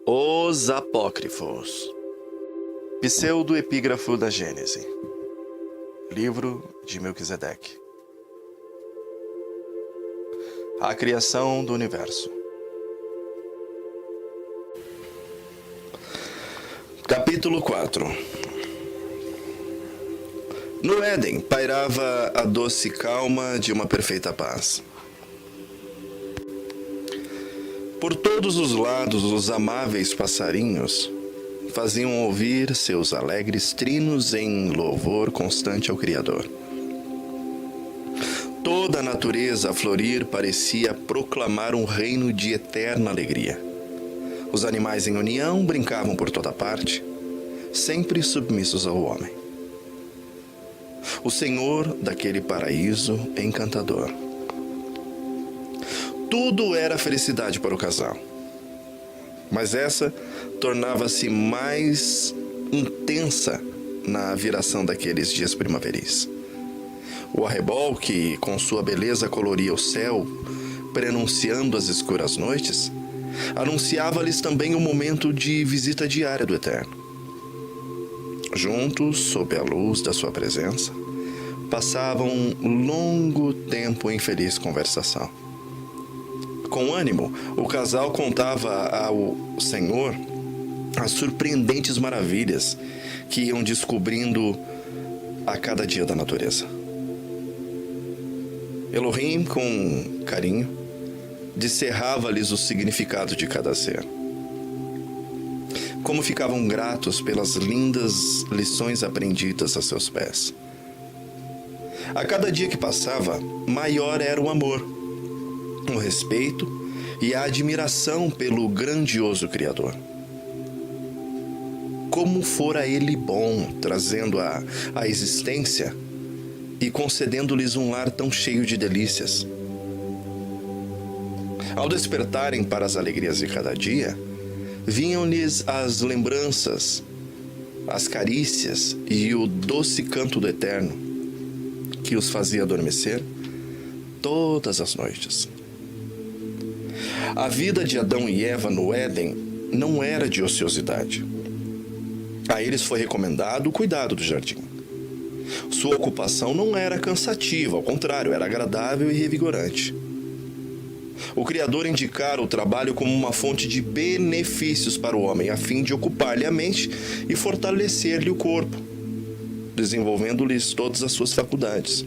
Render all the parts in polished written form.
Os Apócrifos. Pseudo-epígrafo da Gênese. Livro de Melquisedeque. A criação do universo. Capítulo 4. No Éden pairava a doce calma de uma perfeita paz. Por todos os lados, os amáveis passarinhos faziam ouvir seus alegres trinos em louvor constante ao Criador. Toda a natureza a florir parecia proclamar um reino de eterna alegria. Os animais em união brincavam por toda parte, sempre submissos ao homem. O Senhor daquele paraíso encantador. Tudo era felicidade para o casal. Mas essa tornava-se mais intensa na viração daqueles dias primaveris. O arrebol que, com sua beleza, coloria o céu, prenunciando as escuras noites, anunciava-lhes também o momento de visita diária do Eterno. Juntos, sob a luz da sua presença, passavam um longo tempo em feliz conversação. Com ânimo, o casal contava ao Senhor as surpreendentes maravilhas que iam descobrindo a cada dia da natureza. Elohim, com carinho, discerrava-lhes o significado de cada ser. Como ficavam gratos pelas lindas lições aprendidas a seus pés. A cada dia que passava, maior era o amor, o respeito e a admiração pelo grandioso Criador. Como fora ele bom, trazendo a existência e concedendo-lhes um lar tão cheio de delícias. Ao despertarem para as alegrias de cada dia, vinham-lhes as lembranças, as carícias e o doce canto do Eterno, que os fazia adormecer todas as noites. A vida de Adão e Eva no Éden não era de ociosidade. A eles foi recomendado o cuidado do jardim. Sua ocupação não era cansativa, ao contrário, era agradável e revigorante. O Criador indicara o trabalho como uma fonte de benefícios para o homem, a fim de ocupar-lhe a mente e fortalecer-lhe o corpo, desenvolvendo-lhes todas as suas faculdades.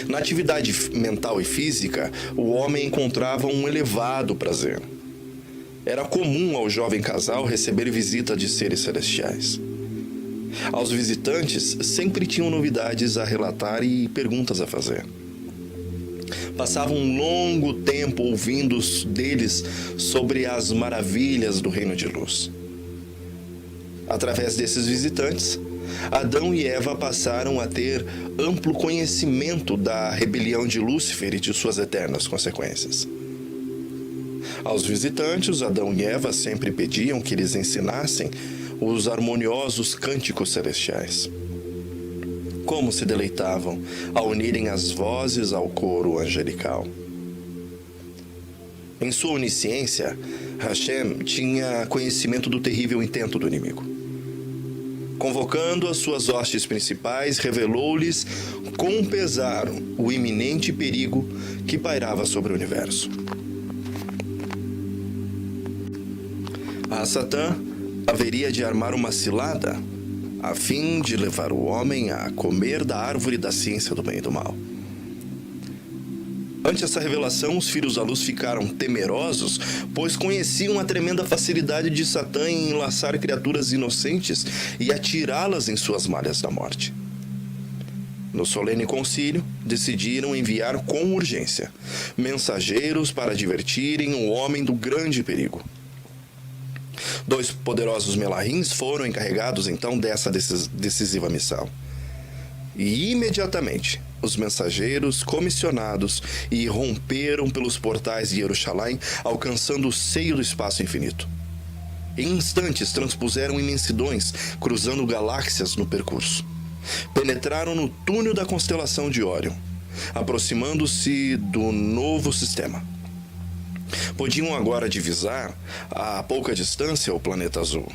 Na atividade mental e física, o homem encontrava um elevado prazer. Era comum ao jovem casal receber visita de seres celestiais. Aos visitantes sempre tinham novidades a relatar e perguntas a fazer. Passavam um longo tempo ouvindo deles sobre as maravilhas do reino de luz. Através desses visitantes, Adão e Eva passaram a ter amplo conhecimento da rebelião de Lúcifer e de suas eternas consequências. Aos visitantes, Adão e Eva sempre pediam que lhes ensinassem os harmoniosos cânticos celestiais. Como se deleitavam ao unirem as vozes ao coro angelical. Em sua onisciência, Hashem tinha conhecimento do terrível intento do inimigo. Convocando as suas hostes principais, revelou-lhes com pesar o iminente perigo que pairava sobre o universo. A Satã haveria de armar uma cilada a fim de levar o homem a comer da árvore da ciência do bem e do mal. Ante essa revelação, os filhos da luz ficaram temerosos, pois conheciam a tremenda facilidade de Satã em enlaçar criaturas inocentes e atirá-las em suas malhas da morte. No solene concílio, decidiram enviar com urgência mensageiros para advertirem o homem do grande perigo. 2 poderosos melahins foram encarregados então dessa decisiva missão. E imediatamente, os mensageiros comissionados irromperam pelos portais de Jerusalém, alcançando o seio do espaço infinito. Em instantes, transpuseram imensidões, cruzando galáxias no percurso. Penetraram no túnel da constelação de Órion, aproximando-se do novo sistema. Podiam agora divisar a pouca distância o planeta azul,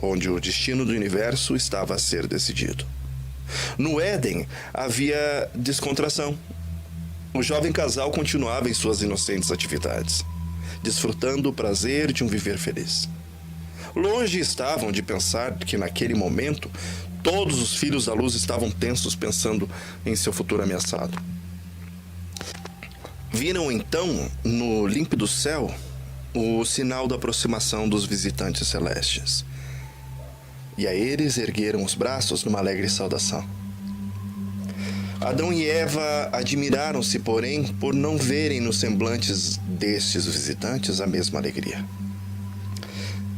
onde o destino do universo estava a ser decidido. No Éden havia descontração. O jovem casal continuava em suas inocentes atividades, desfrutando o prazer de um viver feliz. Longe estavam de pensar que naquele momento todos os filhos da luz estavam tensos pensando em seu futuro ameaçado. Viram então, no límpido céu, o sinal da aproximação dos visitantes celestes. E a eles ergueram os braços numa alegre saudação. Adão e Eva admiraram-se, porém, por não verem nos semblantes destes visitantes a mesma alegria.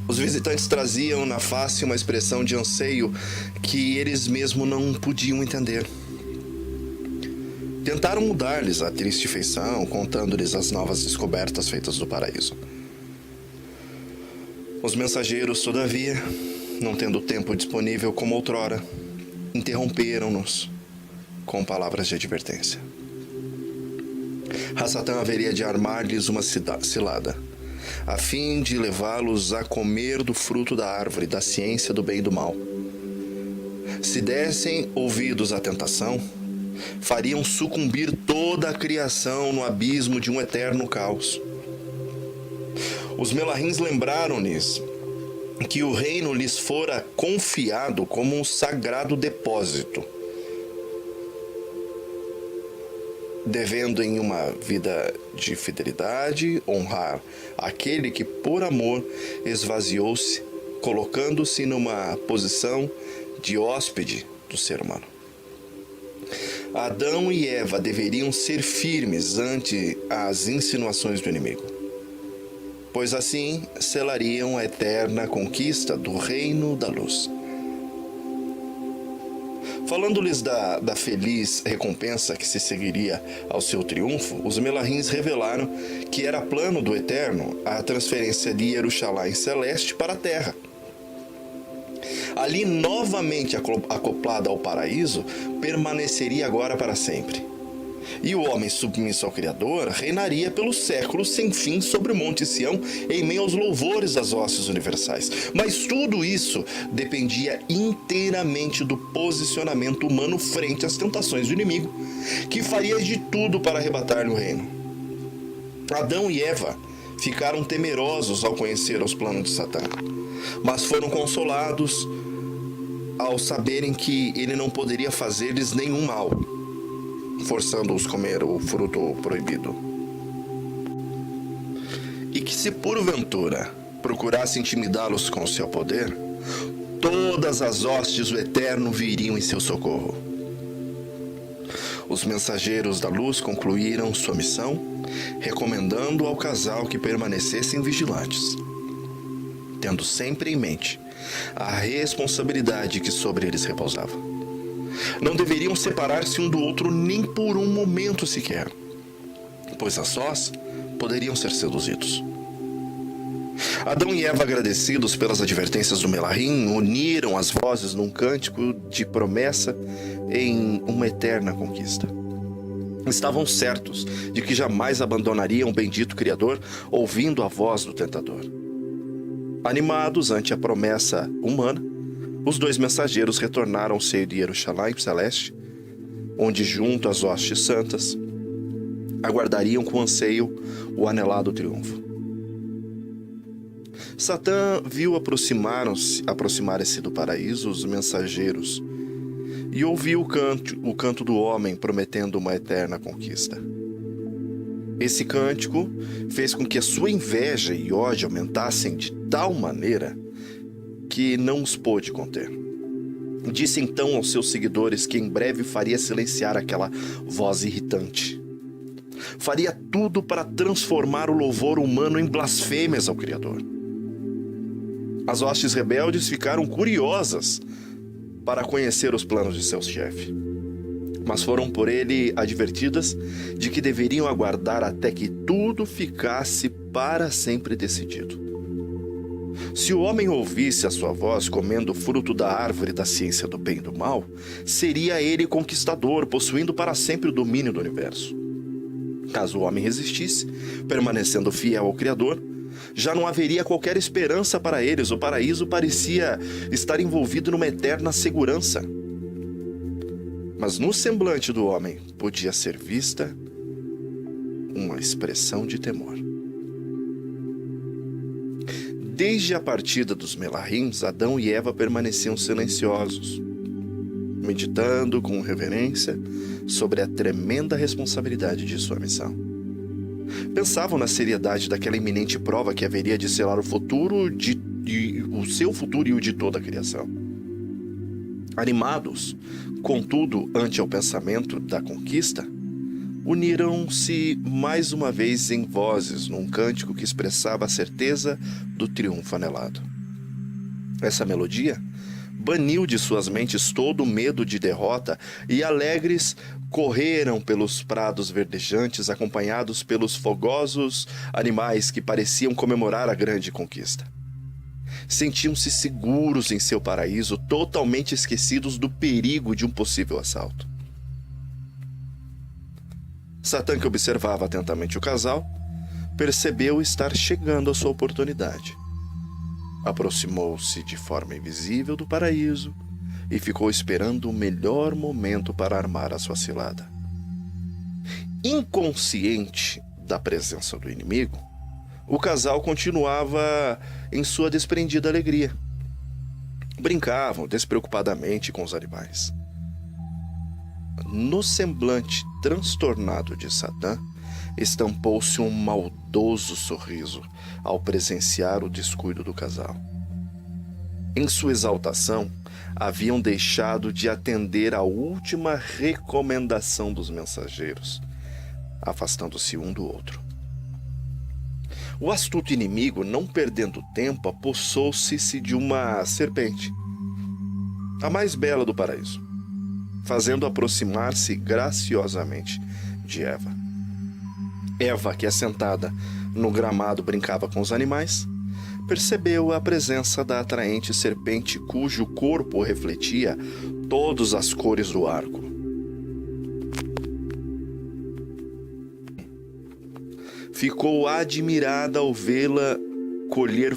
Os visitantes traziam na face uma expressão de anseio que eles mesmos não podiam entender. Tentaram mudar-lhes a triste feição, contando-lhes as novas descobertas feitas do paraíso. Os mensageiros, todavia, não tendo tempo disponível como outrora, interromperam-nos com palavras de advertência. Satã haveria de armar-lhes uma cilada, a fim de levá-los a comer do fruto da árvore da ciência do bem e do mal. Se dessem ouvidos à tentação, fariam sucumbir toda a criação no abismo de um eterno caos. Os Melahins lembraram-lhes que o reino lhes fora confiado como um sagrado depósito, devendo em uma vida de fidelidade honrar aquele que por amor esvaziou-se, colocando-se numa posição de hóspede do ser humano. Adão e Eva deveriam ser firmes ante as insinuações do inimigo, pois assim selariam a eterna conquista do reino da luz. Falando-lhes da feliz recompensa que se seguiria ao seu triunfo, os Melahins revelaram que era plano do Eterno a transferência de Jerusalém celeste para a terra. Ali, novamente acoplada ao paraíso, permaneceria agora para sempre. E o homem submisso ao Criador reinaria pelos séculos sem fim sobre o Monte Sião, em meio aos louvores das hostes universais. Mas tudo isso dependia inteiramente do posicionamento humano frente às tentações do inimigo, que faria de tudo para arrebatar-lhe o reino. Adão e Eva ficaram temerosos ao conhecer os planos de Satã, mas foram consolados ao saberem que ele não poderia fazer-lhes nenhum mal, forçando-os a comer o fruto proibido. E que se porventura procurasse intimidá-los com seu poder, todas as hostes do Eterno viriam em seu socorro. Os mensageiros da luz concluíram sua missão, recomendando ao casal que permanecessem vigilantes, tendo sempre em mente a responsabilidade que sobre eles repousava. Não deveriam separar-se um do outro nem por um momento sequer, pois a sós poderiam ser seduzidos. Adão e Eva, agradecidos pelas advertências do Melahim, uniram as vozes num cântico de promessa em uma eterna conquista. Estavam certos de que jamais abandonariam o bendito Criador, ouvindo a voz do tentador. Animados ante a promessa humana, os dois mensageiros retornaram ao seio de Jerusalém celeste, onde, junto às hostes santas, aguardariam com anseio o anelado triunfo. Satã viu aproximarem-se do paraíso os mensageiros e ouviu o canto do homem prometendo uma eterna conquista. Esse cântico fez com que a sua inveja e ódio aumentassem de tal maneira que não os pôde conter. Disse então aos seus seguidores que em breve faria silenciar aquela voz irritante. Faria tudo para transformar o louvor humano em blasfêmias ao Criador. As hostes rebeldes ficaram curiosas para conhecer os planos de seu chefe, mas foram por ele advertidas de que deveriam aguardar até que tudo ficasse para sempre decidido. Se o homem ouvisse a sua voz comendo o fruto da árvore da ciência do bem e do mal, seria ele conquistador, possuindo para sempre o domínio do universo. Caso o homem resistisse, permanecendo fiel ao Criador, já não haveria qualquer esperança para eles. O paraíso parecia estar envolvido numa eterna segurança. Mas no semblante do homem podia ser vista uma expressão de temor. Desde a partida dos Melahims, Adão e Eva permaneciam silenciosos, meditando com reverência sobre a tremenda responsabilidade de sua missão. Pensavam na seriedade daquela iminente prova que haveria de selar o seu futuro e o de toda a criação. Animados, contudo, ante o pensamento da conquista, uniram-se mais uma vez em vozes num cântico que expressava a certeza do triunfo anelado. Essa melodia baniu de suas mentes todo o medo de derrota e alegres correram pelos prados verdejantes acompanhados pelos fogosos animais que pareciam comemorar a grande conquista. Sentiam-se seguros em seu paraíso, totalmente esquecidos do perigo de um possível assalto. Satã, que observava atentamente o casal, percebeu estar chegando a sua oportunidade. Aproximou-se de forma invisível do paraíso e ficou esperando o melhor momento para armar a sua cilada. Inconsciente da presença do inimigo, o casal continuava em sua desprendida alegria. Brincavam despreocupadamente com os animais. No semblante transtornado de Satã, estampou-se um maldoso sorriso ao presenciar o descuido do casal. Em sua exaltação, haviam deixado de atender à última recomendação dos mensageiros, afastando-se um do outro. O astuto inimigo, não perdendo tempo, apossou-se de uma serpente, a mais bela do paraíso, fazendo aproximar-se graciosamente de Eva. Eva, que assentada no gramado brincava com os animais, percebeu a presença da atraente serpente cujo corpo refletia todas as cores do arco. Ficou admirada ao vê-la colher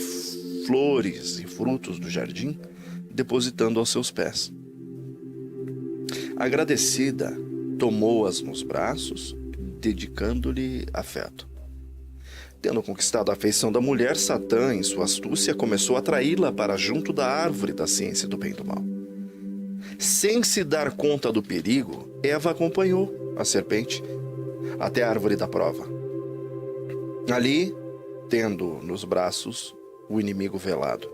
flores e frutos do jardim, depositando aos seus pés. Agradecida, tomou-as nos braços, dedicando-lhe afeto. Tendo conquistado a afeição da mulher, Satã, em sua astúcia, começou a atraí-la para junto da árvore da ciência do bem e do mal. Sem se dar conta do perigo, Eva acompanhou a serpente até a árvore da prova. Ali, tendo nos braços o inimigo velado,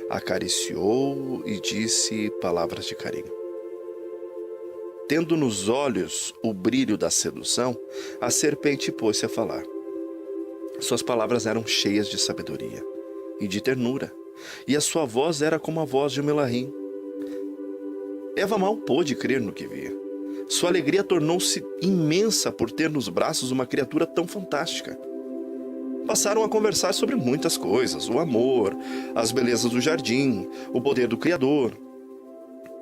acariciou e disse palavras de carinho. Tendo nos olhos o brilho da sedução, a serpente pôs-se a falar. Suas palavras eram cheias de sabedoria e de ternura, e a sua voz era como a voz de um Melahim. Eva mal pôde crer no que via. Sua alegria tornou-se imensa por ter nos braços uma criatura tão fantástica. Passaram a conversar sobre muitas coisas: o amor, as belezas do jardim, o poder do Criador.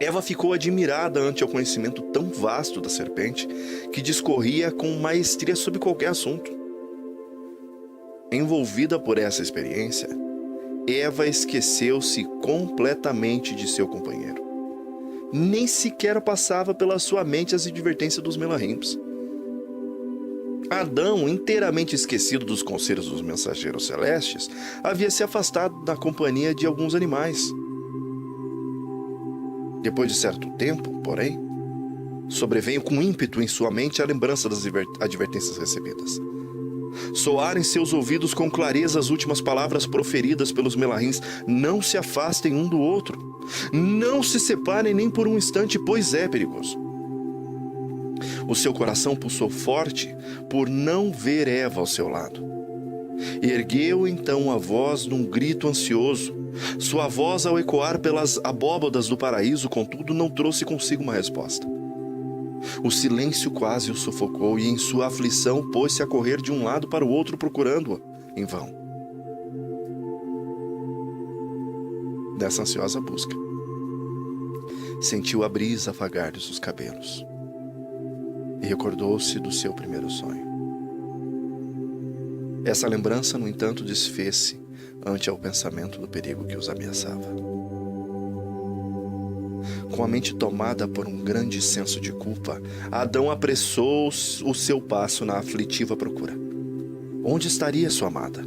Eva ficou admirada ante o conhecimento tão vasto da serpente, que discorria com maestria sobre qualquer assunto. Envolvida por essa experiência, Eva esqueceu-se completamente de seu companheiro. Nem sequer passava pela sua mente as advertências dos Melahims. Adão, inteiramente esquecido dos conselhos dos mensageiros celestes, havia se afastado da companhia de alguns animais. Depois de certo tempo, porém, sobreveio com ímpeto em sua mente a lembrança das advertências recebidas. Soaram em seus ouvidos com clareza as últimas palavras proferidas pelos Melahims: não se afastem um do outro, não se separem nem por um instante, pois é perigoso. O seu coração pulsou forte por não ver Eva ao seu lado. Ergueu então a voz num grito ansioso. Sua voz, ao ecoar pelas abóbadas do paraíso, contudo, não trouxe consigo uma resposta. O silêncio quase o sufocou e, em sua aflição, pôs-se a correr de um lado para o outro procurando-a, em vão. Dessa ansiosa busca, sentiu a brisa afagar-lhe os cabelos e recordou-se do seu primeiro sonho. Essa lembrança, no entanto, desfez-se ante ao pensamento do perigo que os ameaçava. Com a mente tomada por um grande senso de culpa, Adão apressou o seu passo na aflitiva procura. Onde estaria sua amada?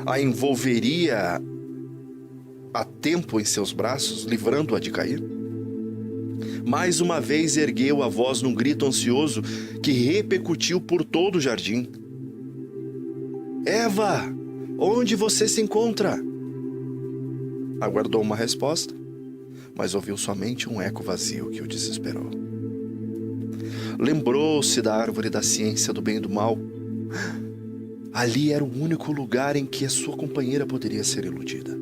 A envolveria a tempo em seus braços, livrando-a de cair? Mais uma vez ergueu a voz num grito ansioso que repercutiu por todo o jardim. Eva, onde você se encontra? Aguardou uma resposta, mas ouviu somente um eco vazio que o desesperou. Lembrou-se da árvore da ciência do bem e do mal. Ali era o único lugar em que a sua companheira poderia ser iludida.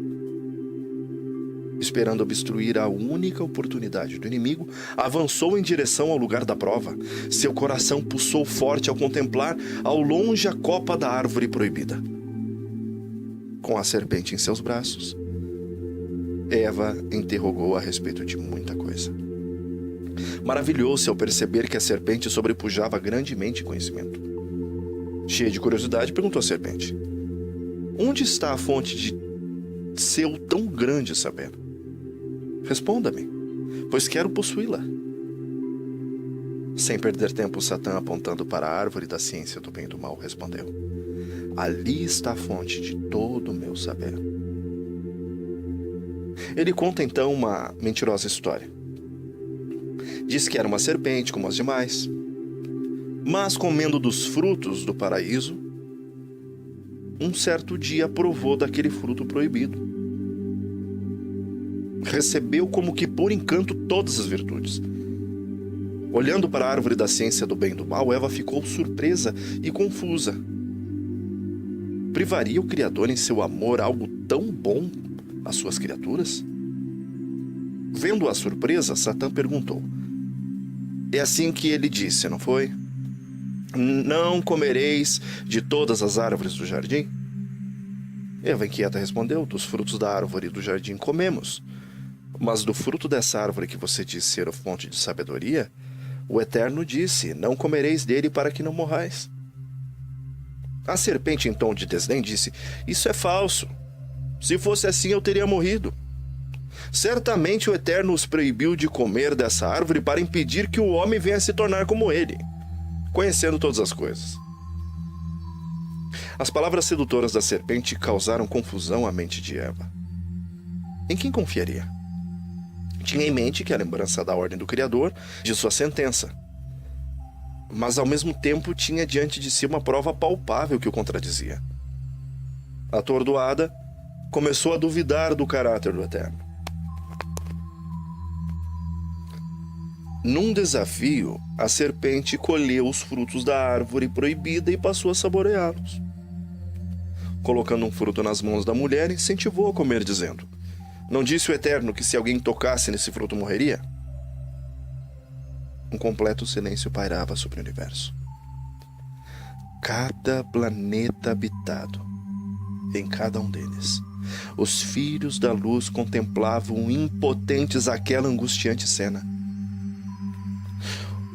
Esperando obstruir a única oportunidade do inimigo, avançou em direção ao lugar da prova. Seu coração pulsou forte ao contemplar ao longe a copa da árvore proibida. Com a serpente em seus braços, Eva interrogou a respeito de muita coisa. Maravilhou-se ao perceber que a serpente sobrepujava grandemente conhecimento. Cheia de curiosidade, perguntou à serpente: onde está a fonte de seu tão grande saber? Responda-me, pois quero possuí-la. Sem perder tempo, Satã, apontando para a árvore da ciência do bem e do mal, respondeu: ali está a fonte de todo o meu saber. Ele conta então uma mentirosa história. Diz que era uma serpente como as demais, mas comendo dos frutos do paraíso, um certo dia provou daquele fruto proibido. Recebeu como que por encanto todas as virtudes. Olhando para a árvore da ciência do bem e do mal, Eva ficou surpresa e confusa. Privaria o Criador em seu amor algo tão bom às suas criaturas? Vendo a surpresa, Satã perguntou: é assim que ele disse, não foi? Não comereis de todas as árvores do jardim? Eva, inquieta, respondeu: dos frutos da árvore do jardim comemos, mas do fruto dessa árvore que você diz ser a fonte de sabedoria, o Eterno disse: não comereis dele para que não morrais. A serpente, em tom de desdém, disse: isso é falso. Se fosse assim, eu teria morrido. Certamente o Eterno os proibiu de comer dessa árvore para impedir que o homem venha se tornar como ele, conhecendo todas as coisas. As palavras sedutoras da serpente causaram confusão à mente de Eva. Em quem confiaria? Tinha em mente que a lembrança da ordem do Criador, de sua sentença, mas ao mesmo tempo tinha diante de si uma prova palpável que o contradizia. Atordoada, começou a duvidar do caráter do Eterno. Num desafio, a serpente colheu os frutos da árvore proibida e passou a saboreá-los. Colocando um fruto nas mãos da mulher, incentivou a comer, dizendo: não disse o Eterno que se alguém tocasse nesse fruto morreria? Um completo silêncio pairava sobre o universo. Cada planeta habitado, em cada um deles, os filhos da luz contemplavam impotentes aquela angustiante cena.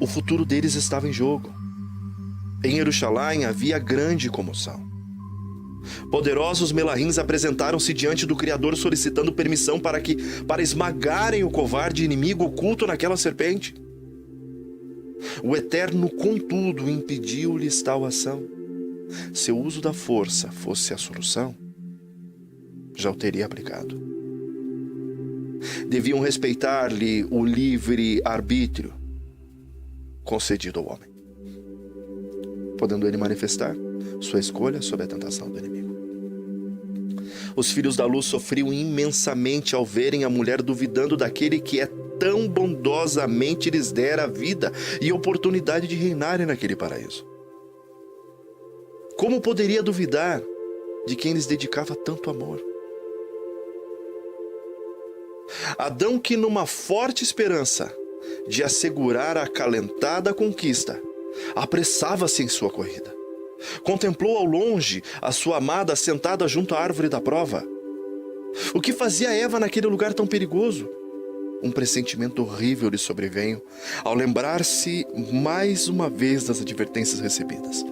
O futuro deles estava em jogo. Em Jerusalém havia grande comoção. Poderosos melahins apresentaram-se diante do Criador solicitando permissão para esmagarem o covarde inimigo oculto naquela serpente. O Eterno, contudo, impediu-lhes tal ação. Se o uso da força fosse a solução, já o teria aplicado. Deviam respeitar-lhe o livre arbítrio concedido ao homem, podendo ele manifestar sua escolha sob a tentação do inimigo. Os filhos da luz sofriam imensamente ao verem a mulher duvidando daquele que tão bondosamente lhes dera a vida e oportunidade de reinarem naquele paraíso. Como poderia duvidar de quem lhes dedicava tanto amor? Adão, que numa forte esperança de assegurar a acalentada conquista, apressava-se em sua corrida. Contemplou ao longe a sua amada sentada junto à árvore da prova. O que fazia Eva naquele lugar tão perigoso? Um pressentimento horrível lhe sobreveio ao lembrar-se mais uma vez das advertências recebidas.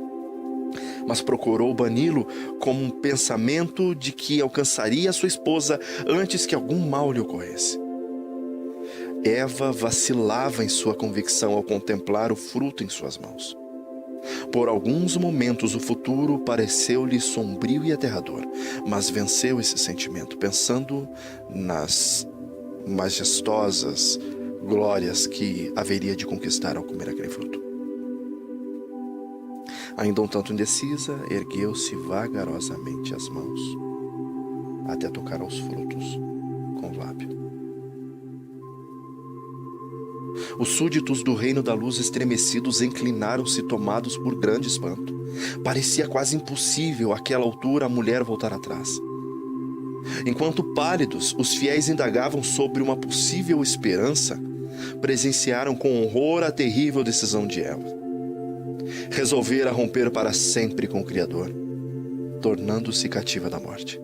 mas procurou bani-lo com um pensamento de que alcançaria a sua esposa antes que algum mal lhe ocorresse. Eva vacilava em sua convicção ao contemplar o fruto em suas mãos. Por alguns momentos o futuro pareceu-lhe sombrio e aterrador, mas venceu esse sentimento, pensando nas majestosas glórias que haveria de conquistar ao comer aquele fruto. Ainda um tanto indecisa, ergueu-se vagarosamente as mãos até tocar aos frutos com o lábio. Os súditos do reino da luz estremecidos inclinaram-se, tomados por grande espanto. Parecia quase impossível àquela altura a mulher voltar atrás. Enquanto pálidos, os fiéis indagavam sobre uma possível esperança, presenciaram com horror a terrível decisão de Eva. Resolvera romper para sempre com o Criador, tornando-se cativa da morte.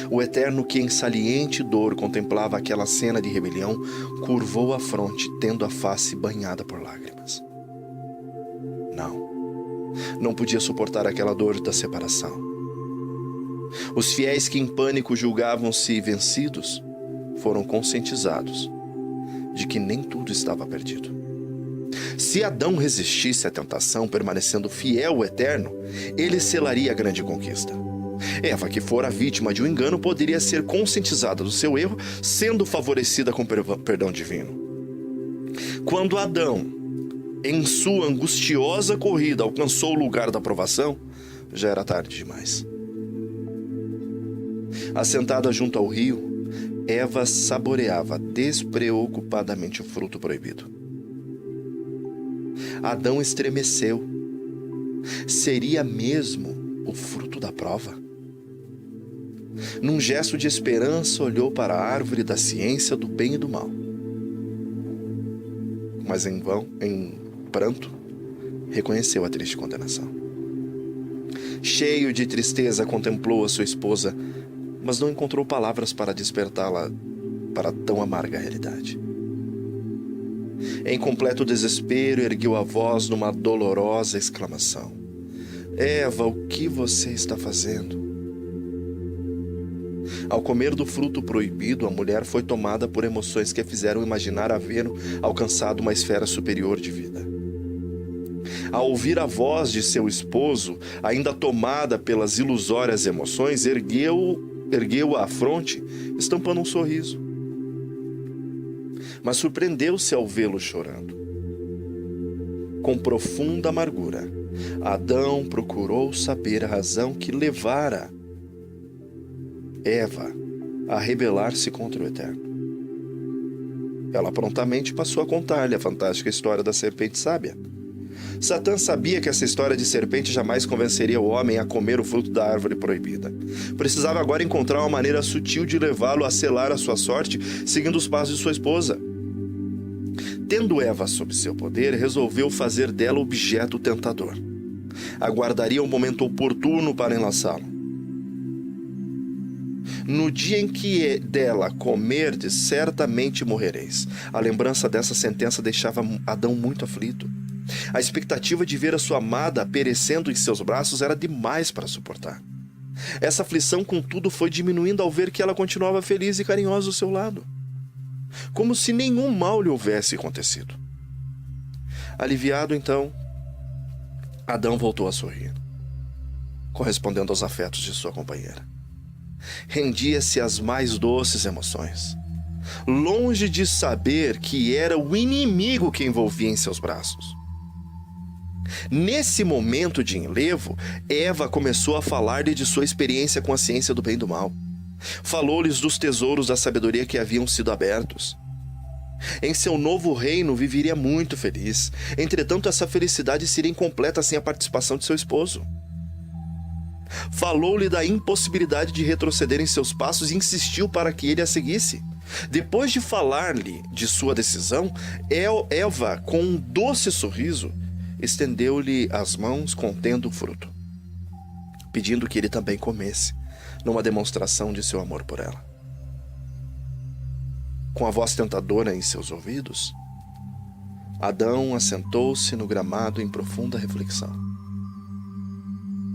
O Eterno, que em saliente dor contemplava aquela cena de rebelião, curvou a fronte, tendo a face banhada por lágrimas. Não podia suportar aquela dor da separação. Os fiéis que em pânico julgavam-se vencidos, foram conscientizados de que nem tudo estava perdido. Se Adão resistisse à tentação, permanecendo fiel ao Eterno, ele selaria a grande conquista. Eva, que fora vítima de um engano, poderia ser conscientizada do seu erro, sendo favorecida com perdão divino. Quando Adão, em sua angustiosa corrida, alcançou o lugar da aprovação, já era tarde demais. Assentada junto ao rio, Eva saboreava despreocupadamente o fruto proibido. Adão estremeceu. Seria mesmo o fruto da prova? Num gesto de esperança, olhou para a árvore da ciência do bem e do mal. Mas em pranto, reconheceu a triste condenação. Cheio de tristeza, contemplou a sua esposa, mas não encontrou palavras para despertá-la para tão amarga realidade. Em completo desespero, ergueu a voz numa dolorosa exclamação: Eva, o que você está fazendo? Ao comer do fruto proibido, a mulher foi tomada por emoções que a fizeram imaginar haver alcançado uma esfera superior de vida. Ao ouvir a voz de seu esposo, ainda tomada pelas ilusórias emoções, ergueu-a à fronte, estampando um sorriso. Mas surpreendeu-se ao vê-lo chorando. Com profunda amargura, Adão procurou saber a razão que levara Eva a rebelar-se contra o Eterno. Ela prontamente passou a contar-lhe a fantástica história da serpente sábia. Satã sabia que essa história de serpente jamais convenceria o homem a comer o fruto da árvore proibida. Precisava agora encontrar uma maneira sutil de levá-lo a selar a sua sorte, seguindo os passos de sua esposa. Tendo Eva sob seu poder, resolveu fazer dela objeto tentador. Aguardaria o momento oportuno para enlaçá-lo. No dia em que dela comerdes, certamente morrereis. A lembrança dessa sentença deixava Adão muito aflito. A expectativa de ver a sua amada perecendo em seus braços era demais para suportar. Essa aflição, contudo, foi diminuindo ao ver que ela continuava feliz e carinhosa ao seu lado, como se nenhum mal lhe houvesse acontecido. Aliviado, então, Adão voltou a sorrir, correspondendo aos afetos de sua companheira. Rendia-se às mais doces emoções, longe de saber que era o inimigo que envolvia em seus braços. Nesse momento de enlevo, Eva começou a falar-lhe de sua experiência com a ciência do bem e do mal. Falou-lhes dos tesouros da sabedoria que haviam sido abertos. Em seu novo reino viveria muito feliz. Entretanto, essa felicidade seria incompleta sem a participação de seu esposo. Falou-lhe da impossibilidade de retroceder em seus passos e insistiu para que ele a seguisse. Depois de falar-lhe de sua decisão, Eva, com um doce sorriso, estendeu-lhe as mãos contendo o fruto, pedindo que ele também comesse, numa demonstração de seu amor por ela. Com a voz tentadora em seus ouvidos, Adão assentou-se no gramado em profunda reflexão.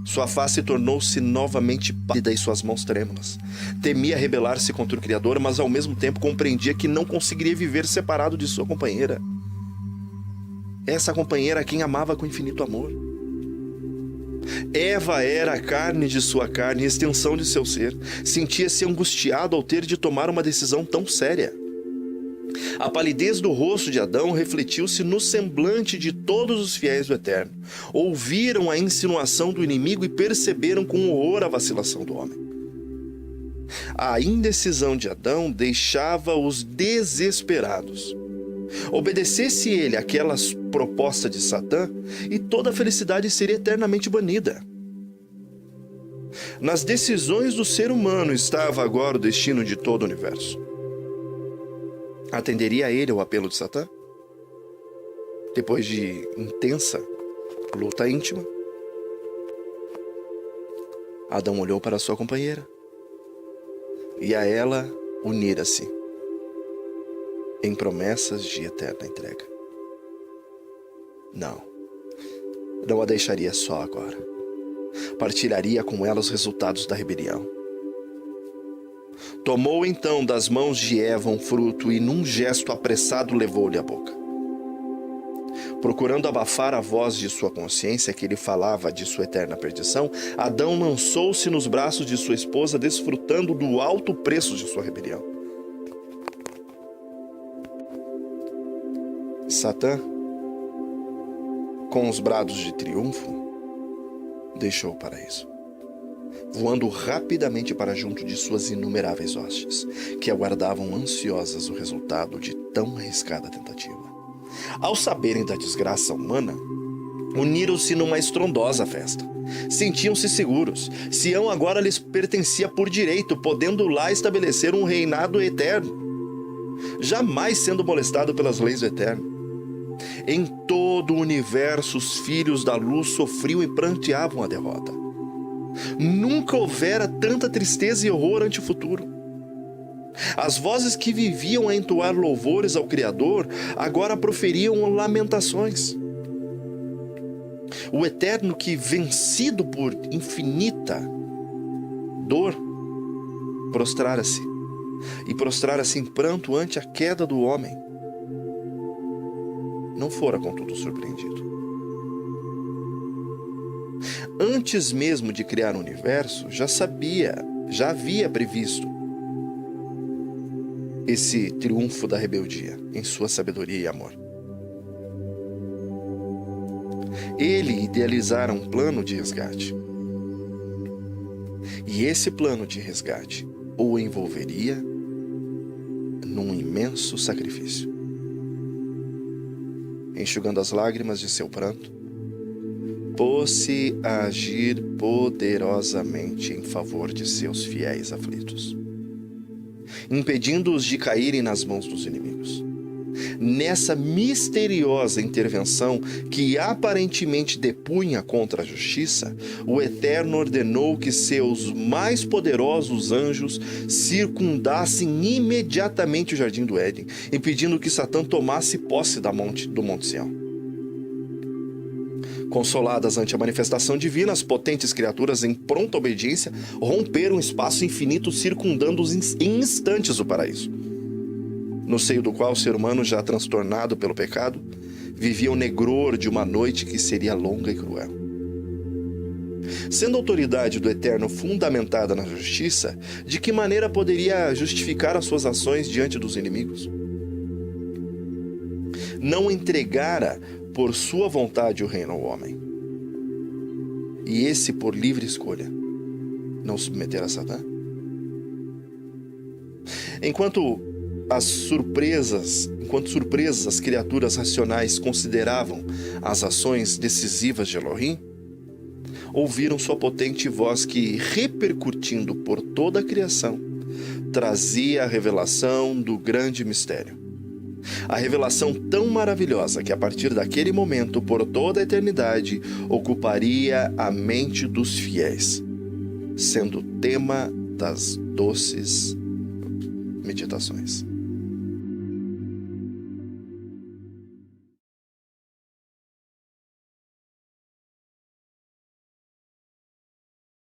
Sua face tornou-se novamente pálida e suas mãos trêmulas. Temia rebelar-se contra o Criador, mas ao mesmo tempo compreendia que não conseguiria viver separado de sua companheira. Essa companheira a quem amava com infinito amor. Eva era a carne de sua carne, extensão de seu ser. Sentia-se angustiado ao ter de tomar uma decisão tão séria. A palidez do rosto de Adão refletiu-se no semblante de todos os fiéis do Eterno. Ouviram a insinuação do inimigo e perceberam com horror a vacilação do homem. A indecisão de Adão deixava-os desesperados. Obedecesse ele àquela proposta de Satã, e toda a felicidade seria eternamente banida. Nas decisões do ser humano estava agora o destino de todo o universo. Atenderia ele ao apelo de Satã? Depois de intensa luta íntima, Adão olhou para sua companheira e a ela unira-se em promessas de eterna entrega. Não a deixaria só agora. Partilharia com ela os resultados da rebelião. Tomou então das mãos de Eva um fruto e num gesto apressado levou-lhe à boca. Procurando abafar a voz de sua consciência que lhe falava de sua eterna perdição, Adão lançou-se nos braços de sua esposa, desfrutando do alto preço de sua rebelião. Satã, com os brados de triunfo, deixou o paraíso, voando rapidamente para junto de suas inumeráveis hostes, que aguardavam ansiosas o resultado de tão arriscada tentativa. Ao saberem da desgraça humana, uniram-se numa estrondosa festa. Sentiam-se seguros. Sião agora lhes pertencia por direito, podendo lá estabelecer um reinado eterno, jamais sendo molestado pelas leis do Eterno. Em todo o universo, os filhos da luz sofriam e pranteavam a derrota. Nunca houvera tanta tristeza e horror ante o futuro. As vozes que viviam a entoar louvores ao Criador agora proferiam lamentações. O Eterno, que, vencido por infinita dor, prostrara-se em pranto ante a queda do homem. Não fora, contudo, surpreendido. Antes mesmo de criar o universo, já havia previsto esse triunfo da rebeldia em sua sabedoria e amor. Ele idealizara um plano de resgate. E esse plano de resgate o envolveria num imenso sacrifício. Enxugando as lágrimas de seu pranto, pôs-se a agir poderosamente em favor de seus fiéis aflitos, impedindo-os de caírem nas mãos dos inimigos. Nessa misteriosa intervenção que aparentemente depunha contra a justiça, o Eterno ordenou que seus mais poderosos anjos circundassem imediatamente o jardim do Éden, impedindo que Satã tomasse posse do Monte Sião. Consoladas ante a manifestação divina, as potentes criaturas, em pronta obediência, romperam um espaço infinito, circundando em instantes o paraíso, no seio do qual o ser humano, já transtornado pelo pecado, vivia o negror de uma noite que seria longa e cruel. Sendo a autoridade do Eterno fundamentada na justiça, de que maneira poderia justificar as suas ações diante dos inimigos? Não entregara por sua vontade o reino ao homem, e esse, por livre escolha, não submeter a Satã? Enquanto surpresas as criaturas racionais consideravam as ações decisivas de Elohim, ouviram sua potente voz que, repercutindo por toda a criação, trazia a revelação do grande mistério. A revelação tão maravilhosa que, a partir daquele momento, por toda a eternidade, ocuparia a mente dos fiéis, sendo tema das doces meditações.